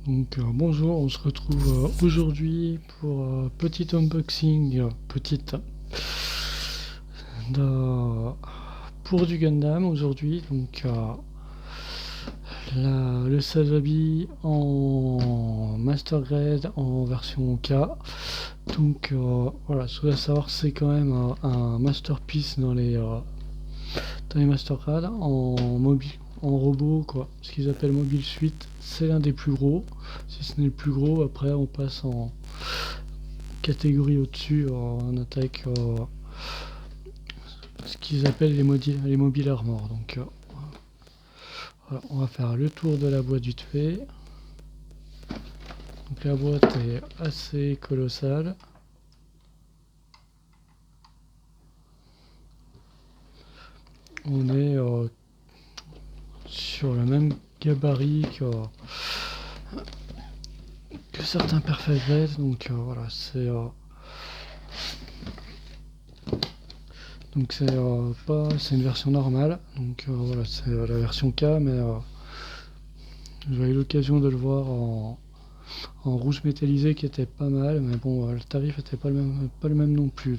Bonjour, on se retrouve aujourd'hui pour petit unboxing, de- pour du Gundam aujourd'hui. Le Sazabi en Master Grade en version K. Voilà, ce qu'il faut savoir, c'est quand même un masterpiece dans les Master Grade en mobile, en robot, quoi. Ce qu'ils appellent Mobile Suite, c'est l'un des plus gros, si ce n'est le plus gros. Après, on passe en catégorie au-dessus, on attaque ce qu'ils appellent les Mobile Armor. Voilà, on va faire le tour de la boîte vite fait. Donc la boîte est assez colossale. On est sur le même gabarit que certains Perfect Grade. Voilà, c'est c'est une version normale. Voilà, c'est la version K, mais j'avais eu l'occasion de le voir en rouge métallisé qui était pas mal, mais bon, le tarif était pas le même non plus.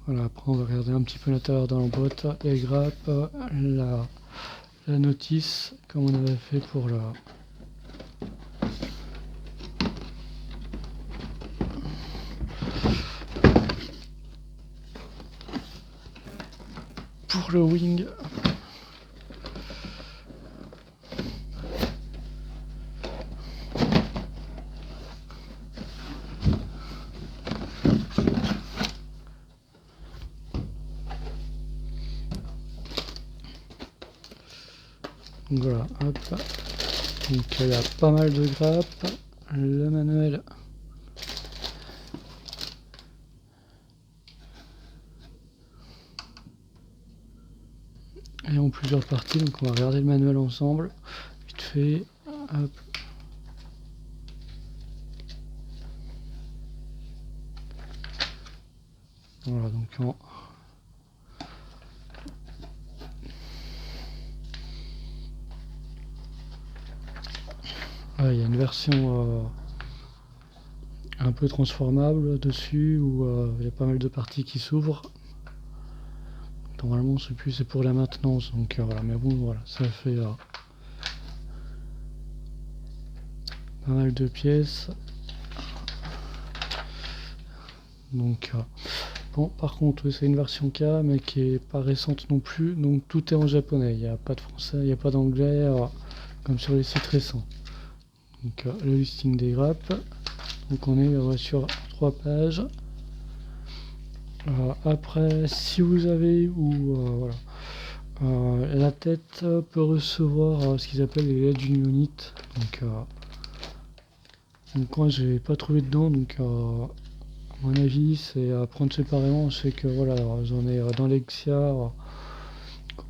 Voilà, après on va regarder un petit peu l'intérieur dans la boîte, les grappes, la notice, comme on avait fait pour le wing. Voilà, hop. Il y a pas mal de grappes, le manuel. Et en plusieurs parties, donc on va regarder le manuel ensemble, vite fait, hop. Voilà, il y a une version un peu transformable dessus, où il y a pas mal de parties qui s'ouvrent. Normalement, c'est pour la maintenance, voilà, mais bon, voilà, ça fait pas mal de pièces. Bon, par contre, c'est une version K, mais qui est pas récente non plus, donc tout est en japonais. Il n'y a pas de français, il n'y a pas d'anglais, comme sur les sites récents. Le listing des grappes. Donc on est sur 3 pages. Après, si vous avez la tête peut recevoir ce qu'ils appellent les LED unit. Donc moi j'ai pas trouvé dedans, à mon avis c'est à prendre séparément. Je sais que voilà, j'en ai dans l'Exia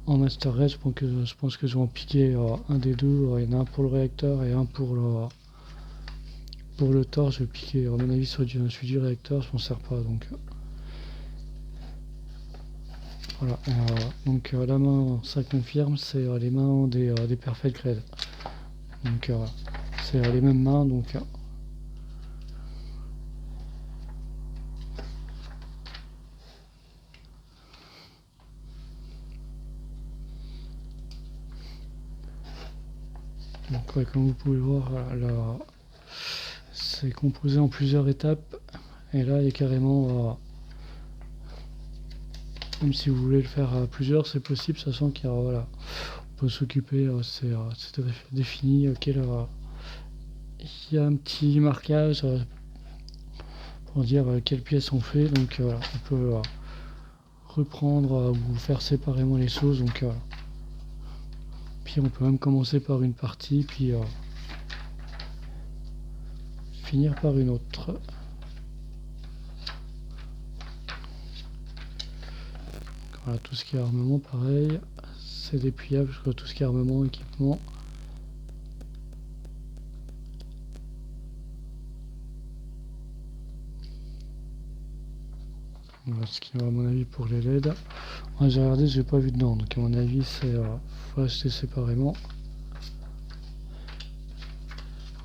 en Master Race. Je pense que je vais en piquer un des deux. Il y en a un pour le réacteur et un pour le torse. Je vais piquer à mon avis celui du réacteur, je m'en sers pas. Voilà, la main, ça confirme, c'est les mains des Perfect Grade. C'est les mêmes mains, comme vous pouvez voir, c'est composé en plusieurs étapes. Et là, il y a carrément, même si vous voulez le faire à plusieurs, c'est possible, sachant qu'il y a, voilà, on peut s'occuper, c'est défini, il y a un petit marquage pour dire quelles pièces on fait. Voilà, on peut reprendre ou faire séparément les choses. Puis on peut même commencer par une partie, puis finir par une autre. Voilà, tout ce qui est armement, pareil, c'est dépliable, tout ce qui est armement, équipement. Voilà ce qui va à mon avis pour les LED. Moi j'ai regardé, j'ai pas vu dedans, donc à mon avis c'est faut acheter séparément.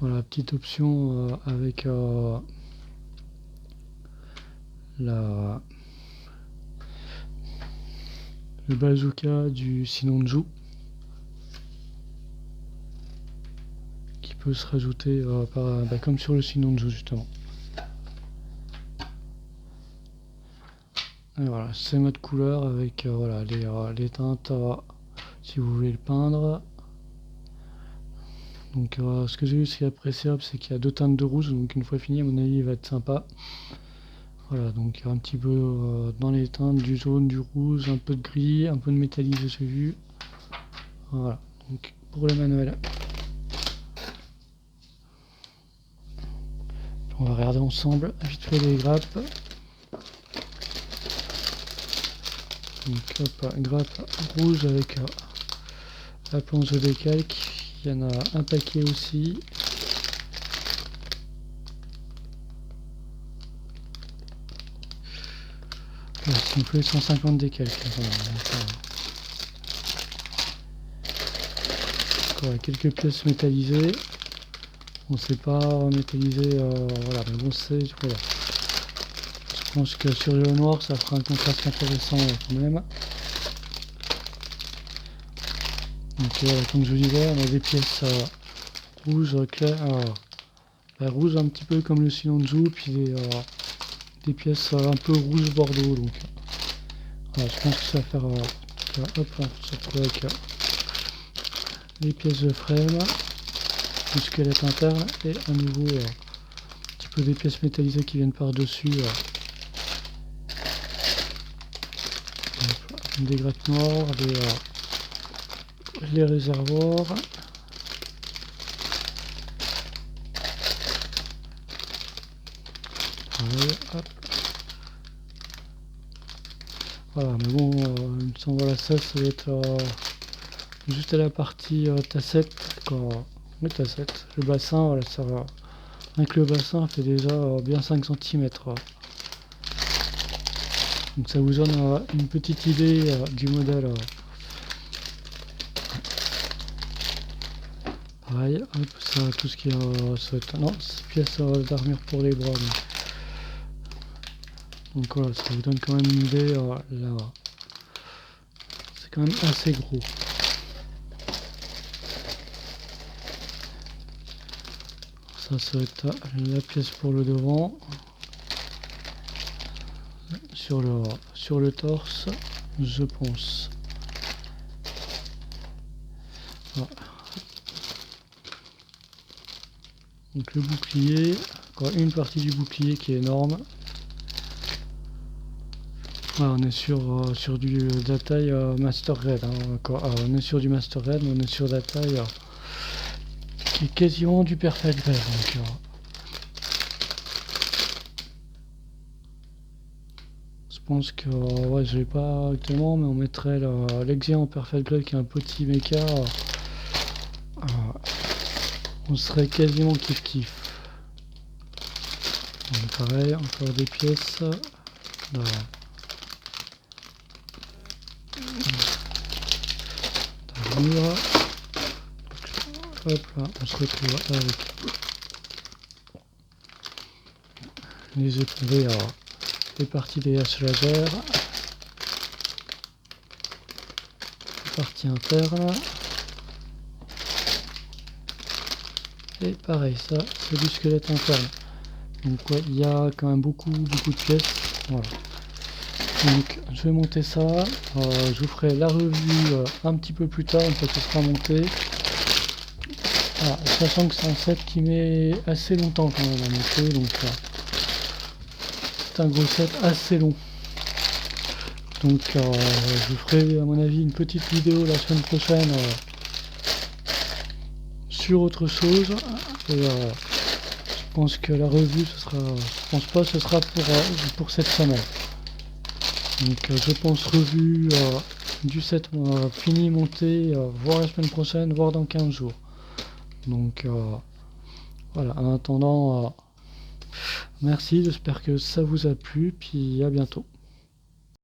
Voilà, petite option avec le bazooka du Sinonju qui peut se rajouter comme sur le Sinonju justement. Et voilà, c'est mode couleur avec voilà, les teintes si vous voulez le peindre. Donc ce que j'ai vu, ce qui est appréciable, c'est qu'il y a 2 teintes de rouge, donc une fois fini, à mon avis, il va être sympa. Voilà, donc un petit peu dans les teintes du jaune, du rouge, un peu de gris, un peu de métallisé, j'ai vu. Voilà, donc pour le manuel. On va regarder ensemble vite fait les grappes. Donc hop, grappe rouge avec la planche de décalque. Il y en a un paquet aussi. Ça me fait 150 décalques. Voilà, quelques pièces métallisées. On ne sait pas métalliser, voilà, mais bon, c'est voilà. Je pense que sur le noir, ça fera un contraste intéressant quand même. Donc voilà, comme je vous disais, on a des pièces rouges claires, rouge un petit peu comme le Sinonju, puis des pièces un peu rouge bordeaux. Donc voilà, je pense que ça va faire hop, on se retrouve avec les pièces de frame, du squelette interne et à nouveau un petit peu des pièces métallisées qui viennent par dessus. Des grappes noires, les réservoirs. Hop. Voilà, mais bon, il me semble voilà, ça va être juste à la partie tassette, le tassette, le bassin, voilà, ça va. Avec le bassin, fait déjà bien 5 cm. Donc ça vous donne une petite idée du modèle. Pareil, hop, ça, tout ce qui est non, pièce d'armure pour les bras. Donc voilà, ça vous donne quand même une idée. Là, c'est quand même assez gros. Ça va être la pièce pour le devant. Sur le torse, je pense. Voilà. Donc le bouclier, encore une partie du bouclier qui est énorme. Voilà, on est sur de la taille Master Grade. On est sur du Master Grade, mais on est sur de la taille qui est quasiment du Perfect Grade. Donc, je pense que ouais, je l'ai pas actuellement, mais on mettrait l'Exia en Perfect Grade qui est un petit mecha. On serait quasiment kiff kiff. Donc, pareil, encore des pièces. D'armure. Hop là, on se retrouve avec les épées, les parties des haches laser, partie interne. Et pareil, ça c'est du squelette interne. Donc ouais, il y a quand même beaucoup de pièces. Voilà. Donc je vais monter ça. Je vous ferai la revue un petit peu plus tard, une fois que ce sera monté. Sachant que c'est un set qui met assez longtemps quand même à monter, donc c'est un gros set assez long. Donc je vous ferai à mon avis une petite vidéo la semaine prochaine sur autre chose. Et je pense que la revue ce sera pour cette semaine. Donc je pense revue du set fini monté, voire la semaine prochaine, voire dans 15 jours. Donc voilà, en attendant, merci, j'espère que ça vous a plu, puis à bientôt.